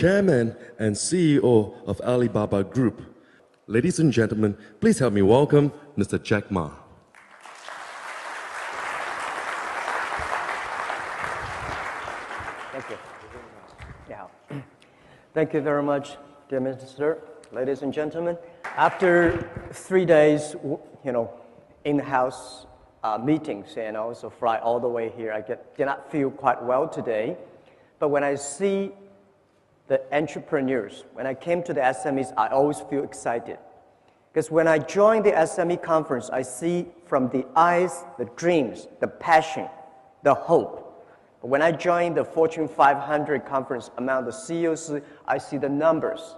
Chairman and CEO of Alibaba Group. Ladies and gentlemen, please help me welcome Mr. Jack Ma. Thank you. Yeah. Thank you very much, dear Minister, ladies and gentlemen. After 3 days, in-house meetings and also fly all the way here, I did not feel quite well today. But when I see the entrepreneurs, when I came to the SMEs, I always feel excited. Because when I join the SME conference, I see from the eyes, the dreams, the passion, the hope. But when I join the Fortune 500 conference among the CEOs, I see the numbers,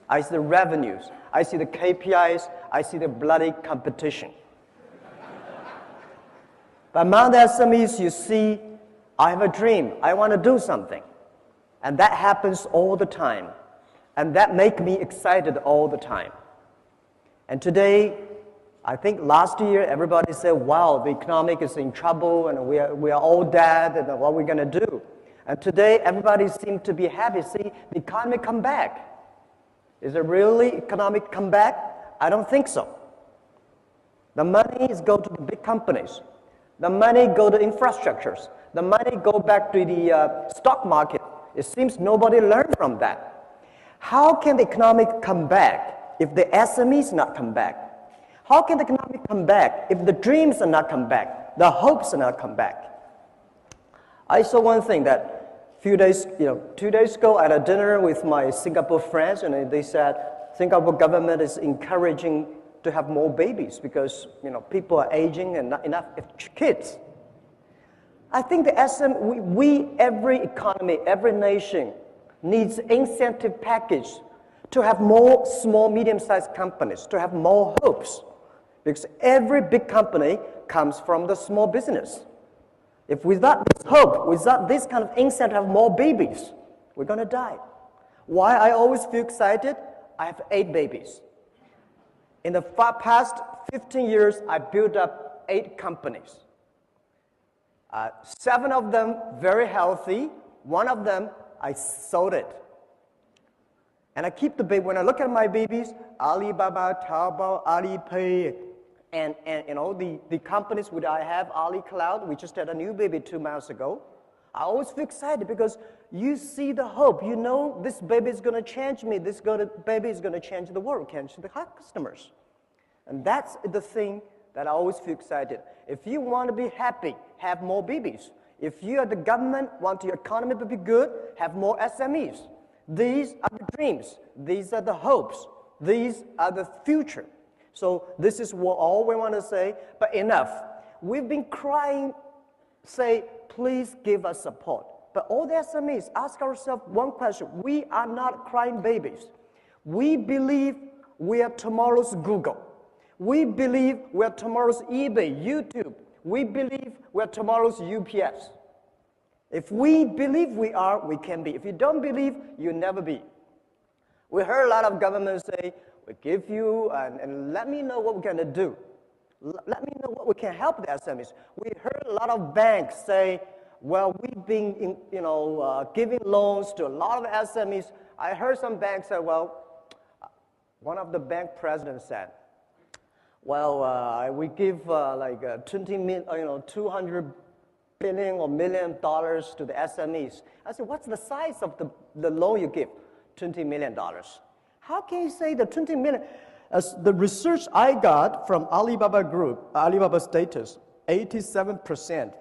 I see the revenues, I see the KPIs, I see the bloody competition. But among the SMEs, you see, I have a dream, I want to do something. And that happens all the time. And that makes me excited all the time. And today, I think last year, everybody said, wow, the economy is in trouble and we are all dead and what are we going to do? And today, everybody seems to be happy. See, the economy come back. Is it really economic comeback? I don't think so. The money is go to the big companies. The money go to infrastructures. The money go back to the stock market. It seems nobody learned from that. How can the economic come back if the SMEs not come back? How can the economic come back if the dreams are not come back, the hopes are not come back? I saw one thing that few days, 2 days ago, I had a dinner with my Singapore friends, and they said Singapore government is encouraging to have more babies because people are aging and not enough kids. I think every economy, every nation needs incentive package to have more small, medium-sized companies, to have more hopes. Because every big company comes from the small business. If without this hope, without this kind of incentive to have more babies, we're going to die. Why I always feel excited? I have 8 babies. In the past 15 years, I built up 8 companies. 7 of them very healthy. 1 of them, I sold it. And I keep the baby. When I look at my babies, Alibaba, Taobao, Alipay, and the companies which I have, Ali Cloud, we just had a new baby 2 months ago. I always feel excited because you see the hope. This baby is going to change me. This baby is going to change the world, change the customers. And that's the thing that I always feel excited. If you want to be happy, have more babies. If you are the government, want your economy to be good, have more SMEs. These are the dreams. These are the hopes. These are the future. So this is all we want to say, but enough. We've been crying, say, please give us support. But all the SMEs, ask ourselves one question. We are not crying babies. We believe we are tomorrow's Google. We believe we are tomorrow's eBay, YouTube. We believe we are tomorrow's UPS. If we believe we are, we can be. If you don't believe, you'll never be. We heard a lot of governments say, we give you and let me know what we're going to do. Let me know what we can help the SMEs. We heard a lot of banks say, well, we've been giving loans to a lot of SMEs. I heard some banks say, well, one of the bank presidents said, well, we give like 200 billion or $1 million to the SMEs. I said, what's the size of the loan you give? $20 million. How can you say the 20 million? As the research I got from Alibaba Group, Alibaba status, 87%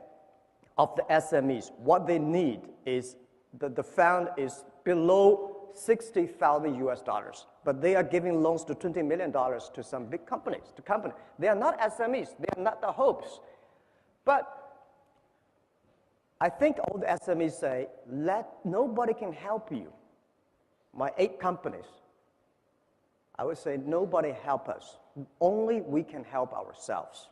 of the SMEs, what they need is, the fund is below $60,000 but they are giving loans to $20 million to some big companies, They are not SMEs, they are not the hopes. But I think all the SMEs say, nobody can help you. My 8 companies, I would say nobody help us. Only we can help ourselves.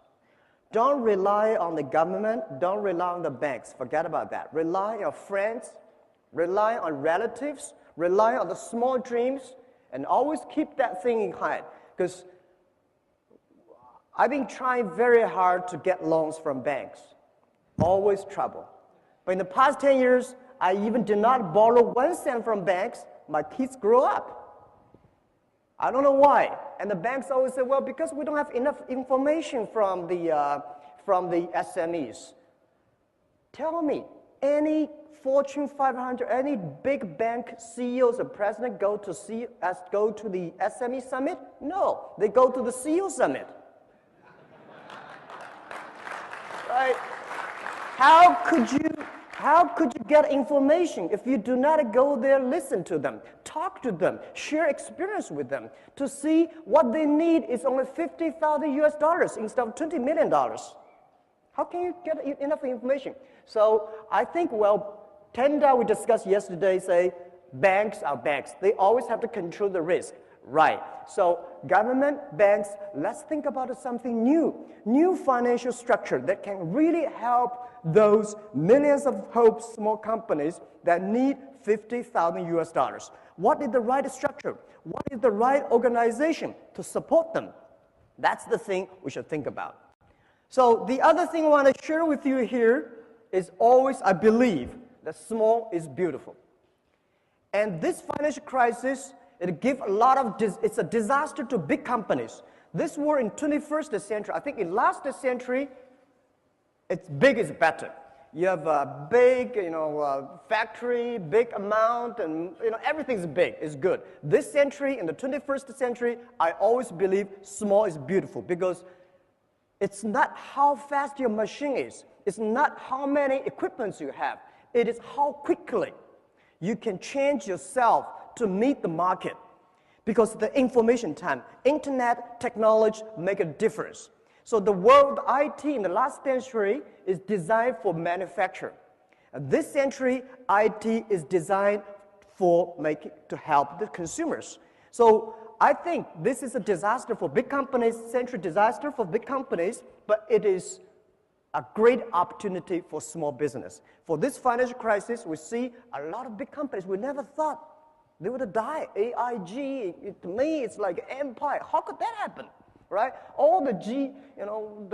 Don't rely on the government, don't rely on the banks, forget about that. Rely on your friends, rely on relatives, rely on the small dreams, and always keep that thing in mind. Because I've been trying very hard to get loans from banks. Always trouble. But in the past 10 years, I even did not borrow 1 cent from banks my kids grow up. I don't know why. And the banks always say, well, because we don't have enough information from the SMEs. Tell me, any Fortune 500, any big bank CEOs or president go to the SME summit? No, they go to the CEO summit. Right? How could you get information if you do not go there, listen to them, talk to them, share experience with them to see what they need is only $50,000 instead of $20 million? How can you get enough information? So I think, well, Tenda, we discussed yesterday, say banks are banks. They always have to control the risk. Right. So government, banks, let's think about something new financial structure that can really help those millions of small companies that need $50,000. What is the right structure? What is the right organization to support them? That's the thing we should think about. So the other thing I want to share with you here is always, I believe, that small is beautiful. And this financial crisis, it gives a lot of, it's a disaster to big companies. This war in 21st century, I think in last century, it's big is better. You have a big, factory, big amount, and everything's big, is good. This century, in the 21st century, I always believe small is beautiful because it's not how fast your machine is. It's not how many equipments you have. It is how quickly you can change yourself to meet the market. Because the information time, internet, technology make a difference. So the world IT in the last century is designed for manufacture. And this century, IT is designed to help the consumers. So I think this is a disaster for big companies, century disaster for big companies, but it is a great opportunity for small business. For this financial crisis, we see a lot of big companies we never thought they would die. AIG, to me, it's like empire. How could that happen, right? All the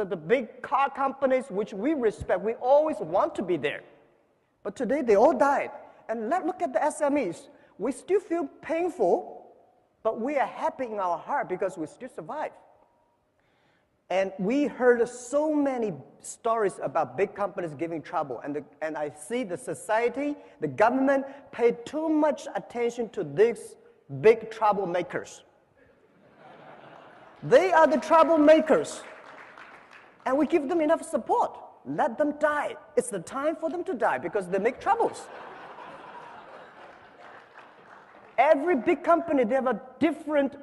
the big car companies which we respect, we always want to be there. But today, they all died. And let's look at the SMEs. We still feel painful, but we are happy in our heart because we still survive. And we heard so many stories about big companies giving trouble. And I see the society, the government paid too much attention to these big troublemakers. They are the troublemakers. And we give them enough support. Let them die. It's the time for them to die because they make troubles. Every big company, they have a different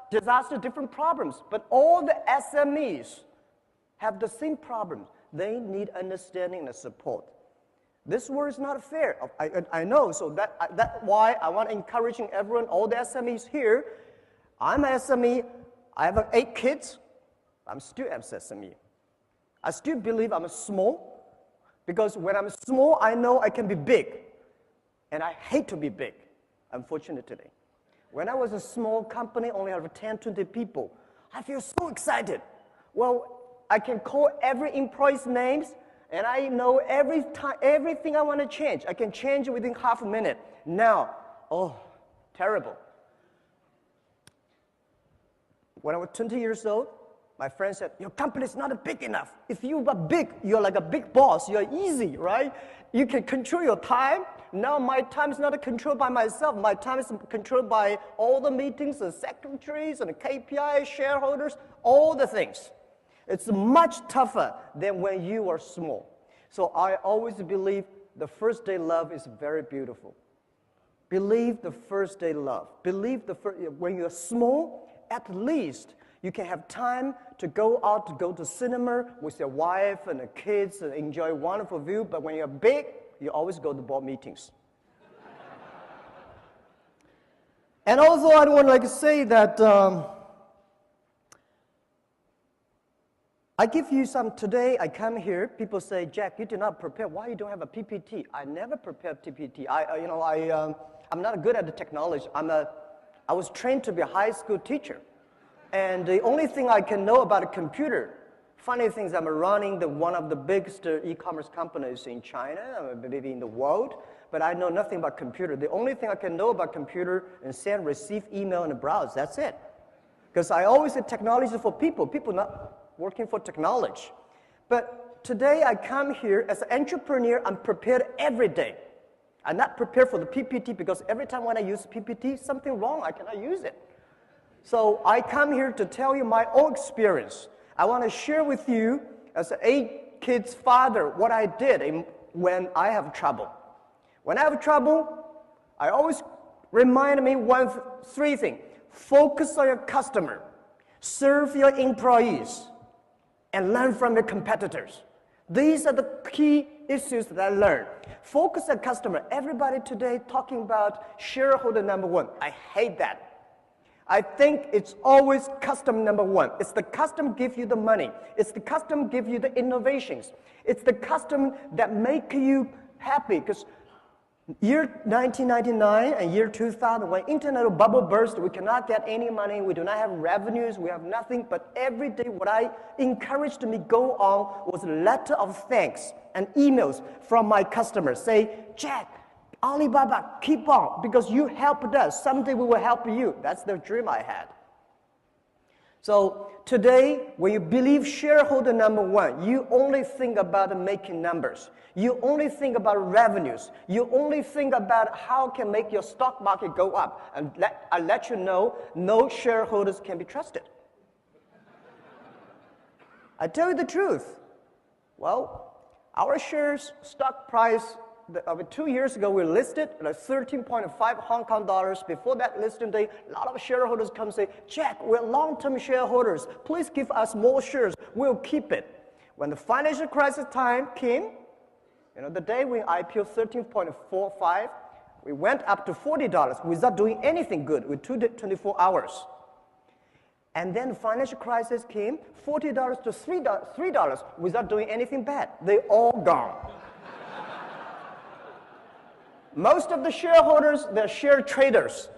disaster, different problems, but all the SMEs have the same problems. They need understanding and support. This war is not fair. I know, so that's why I want to encourage everyone, all the SMEs here. I'm an SME. I have 8 kids. I'm still an SME. I still believe I'm small because when I'm small, I know I can be big, and I hate to be big, unfortunately. When I was a small company, only have 10, 20 people, I feel so excited. Well, I can call every employee's names, and I know everything I want to change. I can change it within half a minute. Now, oh, terrible. When I was 20 years old, my friend said, your company is not big enough. If you are big, you're like a big boss. You're easy, right? You can control your time. Now my time is not controlled by myself. My time is controlled by all the meetings, the secretaries, and the KPI, shareholders, all the things. It's much tougher than when you are small. So I always believe the first day love is very beautiful. Believe the first day love. Believe when you're small, at least you can have time to go out, to go to cinema with your wife and the kids and enjoy a wonderful view. But when you're big, you always go to board meetings. And also, I want to say that I give you some, today I come here, people say, Jack, you did not prepare. Why you don't have a PPT? I never prepared PPT. I'm not good at the technology. I was trained to be a high school teacher. And the only thing I can know about a computer, funny things, I'm running one of the biggest e-commerce companies in China, maybe in the world. but I know nothing about computer. The only thing I can know about computer is send, receive email, and browse. That's it. Because I always say technology is for people. People not working for technology. But today I come here as an entrepreneur. I'm prepared every day. I'm not prepared for the PPT because every time when I use PPT, something wrong. I cannot use it. So I come here to tell you my own experience. I want to share with you as an 8 kids father what I did when I have trouble. When I have trouble, I always remind me three things. Focus on your customer, serve your employees, and learn from your competitors. These are the key issues that I learned. Focus on customer. Everybody today talking about shareholder number one. I hate that. I think it's always customer number one. It's the customer give you the money. It's the customer give you the innovations. It's the customer that make you happy. Because year 1999 and year 2000, when internet bubble burst, we cannot get any money. We do not have revenues. We have nothing. But every day, what I encouraged me go on was a letter of thanks and emails from my customers. Say, Jack, Alibaba, keep on, because you helped us. Someday we will help you. That's the dream I had. So today, when you believe shareholder number one, you only think about making numbers. You only think about revenues. You only think about how can make your stock market go up. And I let you know, no shareholders can be trusted. I tell you the truth. Well, our shares stock price, 2 years ago, we listed at 13.5 Hong Kong dollars. Before that listing day, a lot of shareholders come say, Jack, we're long-term shareholders. Please give us more shares. We'll keep it. When the financial crisis time came, the day we IPO 13.45, we went up to $40 without doing anything good with 24 hours. And then the financial crisis came, $40 to $3 without doing anything bad. They all gone. Most of the shareholders, they're share traders.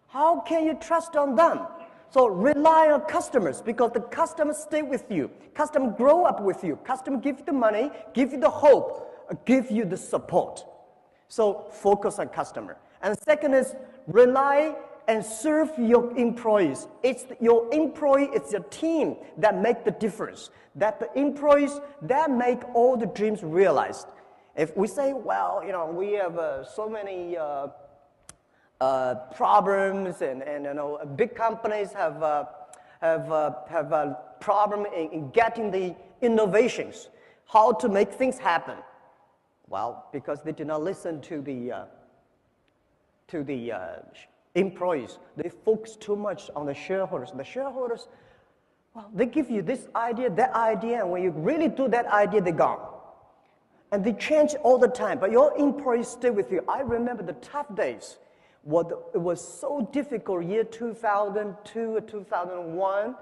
How can you trust on them? So rely on customers, because the customers stay with you. Customers grow up with you. Customers give you the money, give you the hope, give you the support. So focus on customer. And second is rely and serve your employees. It's your employee, it's your team that make the difference. That the employees, that make all the dreams realized. If we say, well, we have so many problems, and big companies have a problem in getting the innovations, how to make things happen. Well, because they do not listen to the employees. They focus too much on the shareholders. The shareholders, well, they give you this idea, that idea, and when you really do that idea, they're gone. And they change all the time, but your employees stay with you. I remember the tough days. It was so difficult, year 2002, 2001.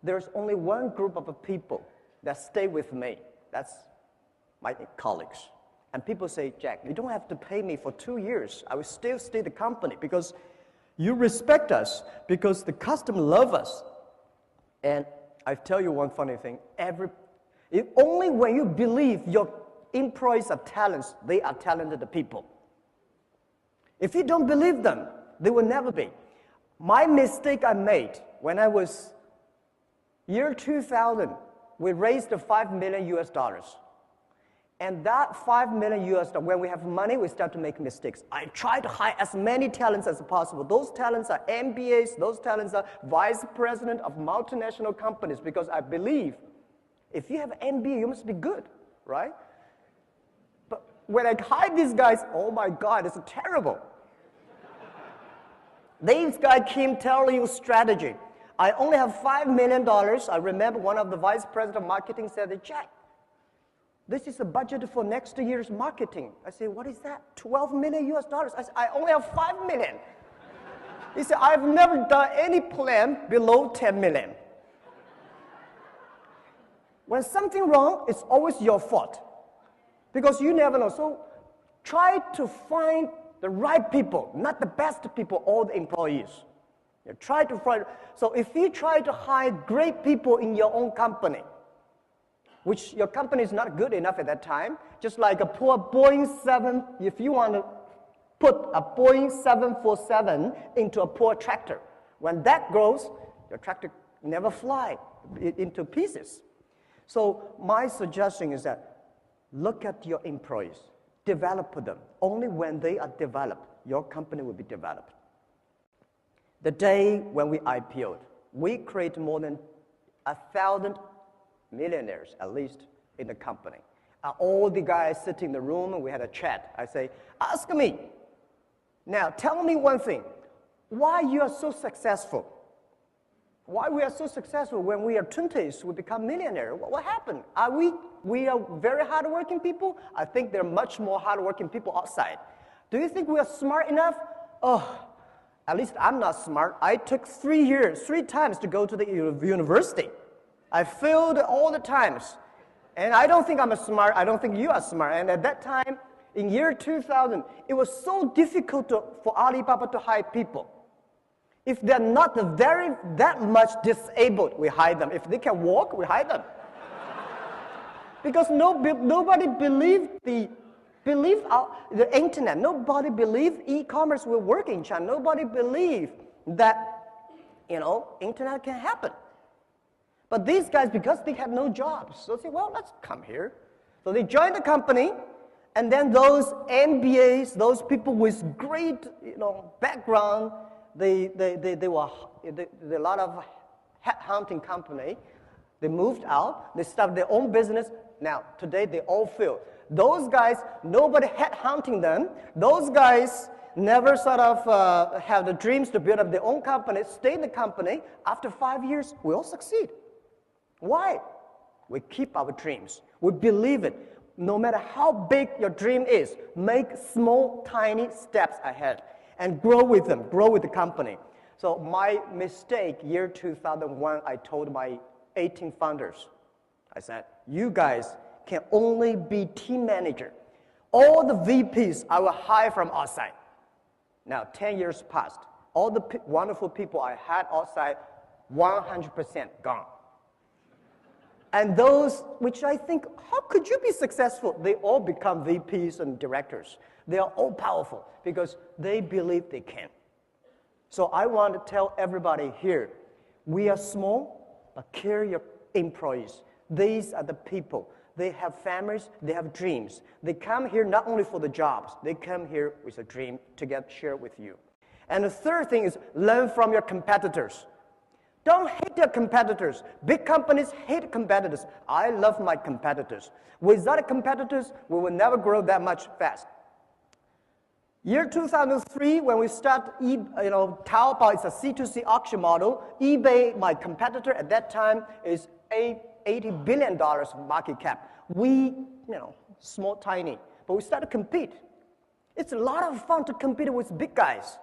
There's only one group of people that stay with me. That's my colleagues. And people say, Jack, you don't have to pay me for 2 years. I will still stay the company because you respect us, because the customer love us. And I tell you one funny thing. Only when you believe your employees are talents, they are talented people. If you don't believe them, they will never be. My mistake I made when I was year 2000, we raised $5 million US. And that $5 million US, when we have money, we start to make mistakes. I try to hire as many talents as possible. Those talents are MBAs, those talents are vice president of multinational companies, because I believe if you have an MBA, you must be good, right? When I hire these guys, oh my God, it's terrible. These guys came telling you strategy. I only have $5 million. I remember one of the vice president of marketing said, Jack, this is a budget for next year's marketing. I said, what is that? $12 million US. I said, I only have $5 million. He said, I've never done any plan below 10 million. When something wrong, it's always your fault. Because you never know. So try to find the right people, not the best people, all the employees. You try to find. So if you try to hire great people in your own company, which your company is not good enough at that time, just like a poor Boeing 7, if you want to put a Boeing 747 into a poor tractor, when that grows, your tractor never fly into pieces. So my suggestion is that look at your employees, develop them. Only when they are developed, your company will be developed. The day when we IPO'd, we created more than 1,000 millionaires, at least, in the company. All the guys sitting in the room, and we had a chat. I say, ask me. Now, tell me one thing. Why you are so successful? Why we are so successful when we are 20s, we become millionaires? What happened? We are very hardworking people? I think there are much more hardworking people outside. Do you think we are smart enough? Oh, at least I'm not smart. I took 3 years, 3 times to go to the university. I failed all the times. And I don't think I'm smart. I don't think you are smart. And at that time, in year 2000, it was so difficult for Alibaba to hire people. If they're not that much disabled, we hire them. If they can walk, we hire them. Because nobody believed the internet. Nobody believed e-commerce will work in China. Nobody believed that, internet can happen. But these guys, because they had no jobs, so they said, well, let's come here. So they joined the company, and then those MBAs, those people with great, background, they were a lot of headhunting company. They moved out. They started their own business. Now, today, they all fail. Those guys, nobody headhunting them. Those guys never sort of have the dreams to build up their own company, stay in the company. After 5 years, we all succeed. Why? We keep our dreams. We believe it. No matter how big your dream is, make small, tiny steps ahead and grow with them, grow with the company. So my mistake, year 2001, I told my 18 founders, I said, you guys can only be team manager. All the VPs I will hire from outside. Now, 10 years passed. All the wonderful people I had outside, 100% gone. And those, which I think, how could you be successful? They all become VPs and directors. They are all powerful because they believe they can. So I want to tell everybody here, we are small, but care your employees. These are the people. They have families, they have dreams. They come here not only for the jobs, they come here with a dream to share with you. And the third thing is learn from your competitors. Don't hate your competitors. Big companies hate competitors. I love my competitors. Without competitors, we will never grow that much fast. Year 2003, when we start, Taobao is a C2C auction model. eBay, my competitor at that time, is $80 billion market cap. We, small, tiny, but we start to compete. It's a lot of fun to compete with big guys.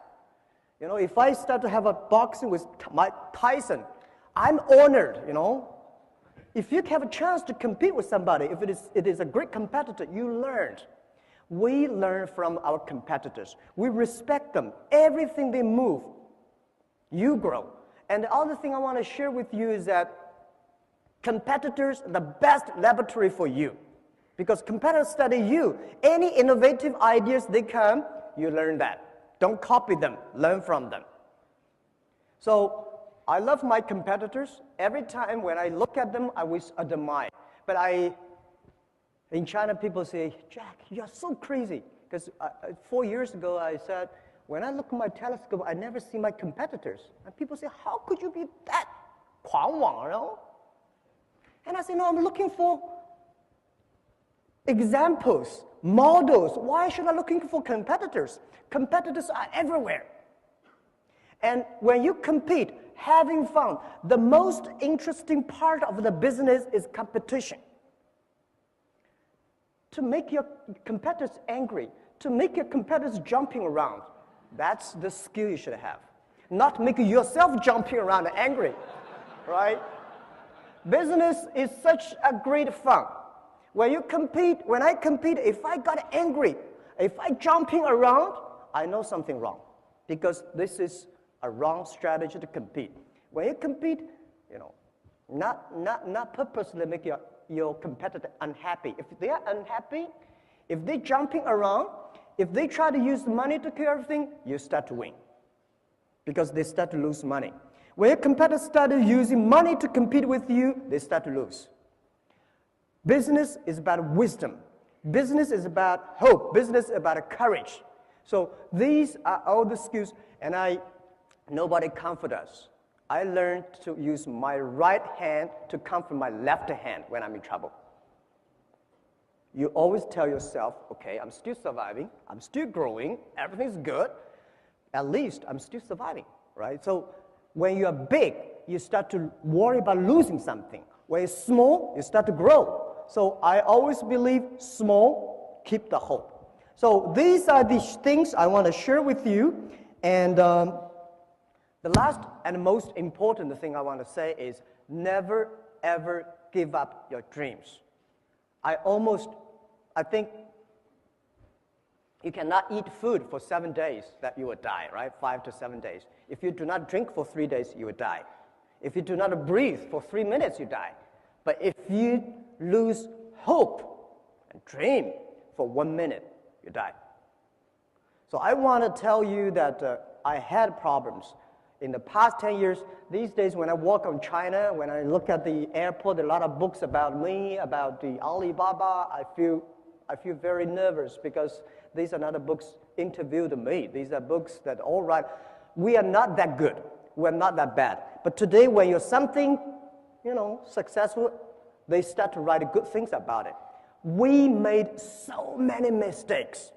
If I start to have a boxing with Mike Tyson, I'm honored, If you have a chance to compete with somebody, if it is a great competitor, you learned. We learn from our competitors. We respect them. Everything they move, you grow. And the other thing I want to share with you is that competitors are the best laboratory for you. Because competitors study you. Any innovative ideas they come, you learn that. Don't copy them, learn from them. So I love my competitors. Every time when I look at them, I always admire. But in China, people say, Jack, you're so crazy. Because 4 years ago, I said, when I look at my telescope, I never see my competitors. And people say, how could you be that 狂妄, And I say, no, I'm looking for examples, models. Why should I looking for competitors? Competitors are everywhere. And when you compete, having fun, the most interesting part of the business is competition. To make your competitors angry, to make your competitors jumping around, that's the skill you should have. Not make yourself jumping around and angry, right? Business is such a great fun. When I compete, if I got angry, if I jumping around, I know something wrong. Because this is a wrong strategy to compete. When you compete, not purposely make your your competitor unhappy. If they are unhappy, if they're jumping around, if they try to use money to cure everything, you start to win because they start to lose money. When your competitors start using money to compete with you, they start to lose. Business is about wisdom. Business is about hope. Business is about courage. So these are all the skills, and nobody comfort us. I learned to use my right hand to comfort my left hand when I'm in trouble. You always tell yourself, okay, I'm still surviving, I'm still growing, everything's good, at least I'm still surviving, right? So when you're big, you start to worry about losing something. When you're small, you start to grow. So I always believe small, keep the hope. So these are the things I want to share with you. And the last and most important thing I want to say is never, ever give up your dreams. I think you cannot eat food for 7 days that you will die, right? 5 to 7 days. If you do not drink for 3 days, you will die. If you do not breathe for 3 minutes, you die. But if you lose hope and dream for 1 minute, you die. So I want to tell you that I had problems. In the past 10 years, these days when I walk on China, when I look at the airport, a lot of books about me, about the Alibaba, I feel very nervous because these are not the books interviewed me. These are books that, all right, we are not that good. We're not that bad. But today when you're something, successful, they start to write good things about it. We made so many mistakes.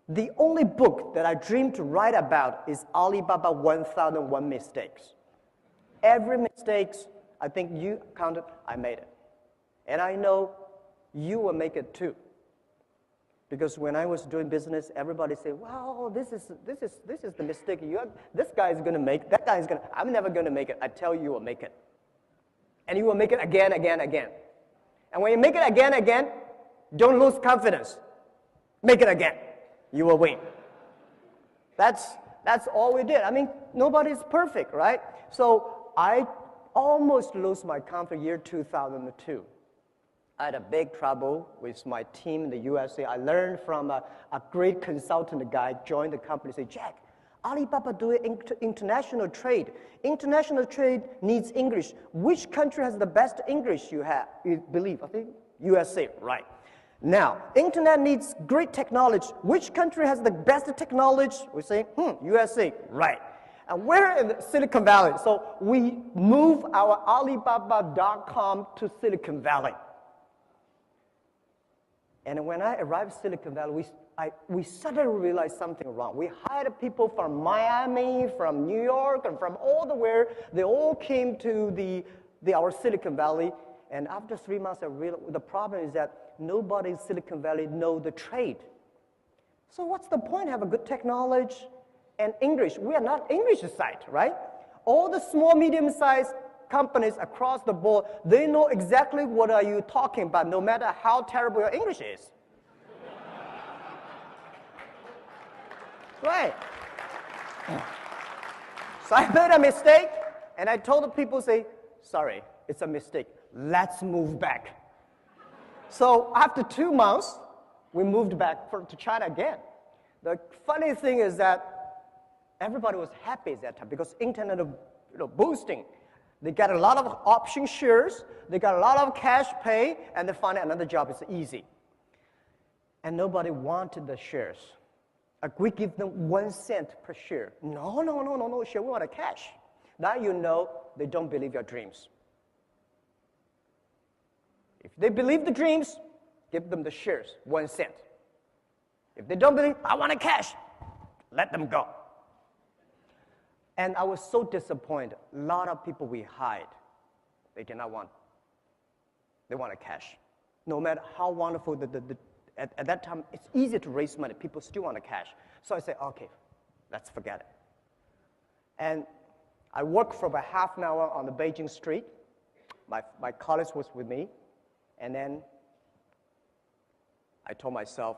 The only book that I dream to write about is Alibaba 1001 Mistakes. Every mistake, I think you counted, I made it. And I know you will make it too. Because when I was doing business, everybody said, wow, this is the mistake. This guy is going to make, that guy is going to, I'm never going to make it. I tell you, you will make it. And you will make it again, again, again. And when you make it again, again, don't lose confidence. Make it again. You will win. That's all we did. I mean, nobody's perfect, right? So I almost lost my confidence year 2002. I had a big trouble with my team in the USA. I learned from a great consultant guy, joined the company, said, Jack, Alibaba doing international trade. International trade needs English. Which country has the best English you believe? I think USA, right. Now, internet needs great technology. Which country has the best technology? We say, USA, right. And we're in Silicon Valley, so we move our Alibaba.com to Silicon Valley. And when I arrived in Silicon Valley, we suddenly realized something wrong. We hired people from Miami, from New York, and from all the where. They all came to our Silicon Valley. And after 3 months, I realized the problem is that nobody in Silicon Valley knows the trade. So what's the point? Have a good technology and English. We are not English site, right? All the small, medium-sized companies across the board, they know exactly what are you talking about, no matter how terrible your English is. Right. So I made a mistake, and I told the people, say, sorry, it's a mistake. Let's move back. So after 2 months, we moved back to China again. The funny thing is that everybody was happy at that time because internet boosting. They got a lot of option shares, they got a lot of cash pay, and they find another job is easy. And nobody wanted the shares. We give them 1 cent per share. No, share, we want a cash. Now you know they don't believe your dreams. If they believe the dreams, give them the shares, 1 cent. If they don't believe, I want a cash, let them go. And I was so disappointed. A lot of people we hired, they did not want. They want a cash. No matter how wonderful, at that time, it's easy to raise money. People still want a cash. So I said, okay, let's forget it. And I worked for about half an hour on the Beijing street. My colleague was with me. And then I told myself,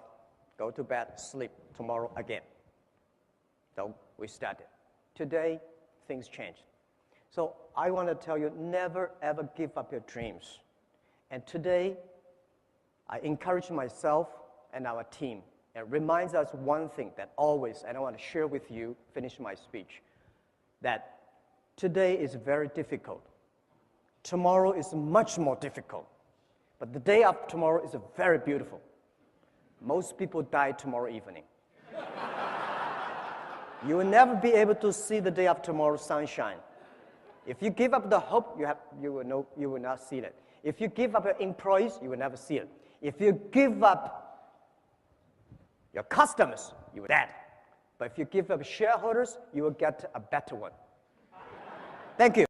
go to bed, sleep, tomorrow again. So we started. Today, things changed. So I want to tell you, never ever give up your dreams. And today, I encourage myself and our team. It reminds us one thing that always, and I want to share with you, finish my speech, that today is very difficult. Tomorrow is much more difficult. But the day after tomorrow is very beautiful. Most people die tomorrow evening. You will never be able to see the day after tomorrow's sunshine. If you give up the hope, you will not see it. If you give up your employees, you will never see it. If you give up your customers, you will dead. But if you give up shareholders, you will get a better one. Thank you.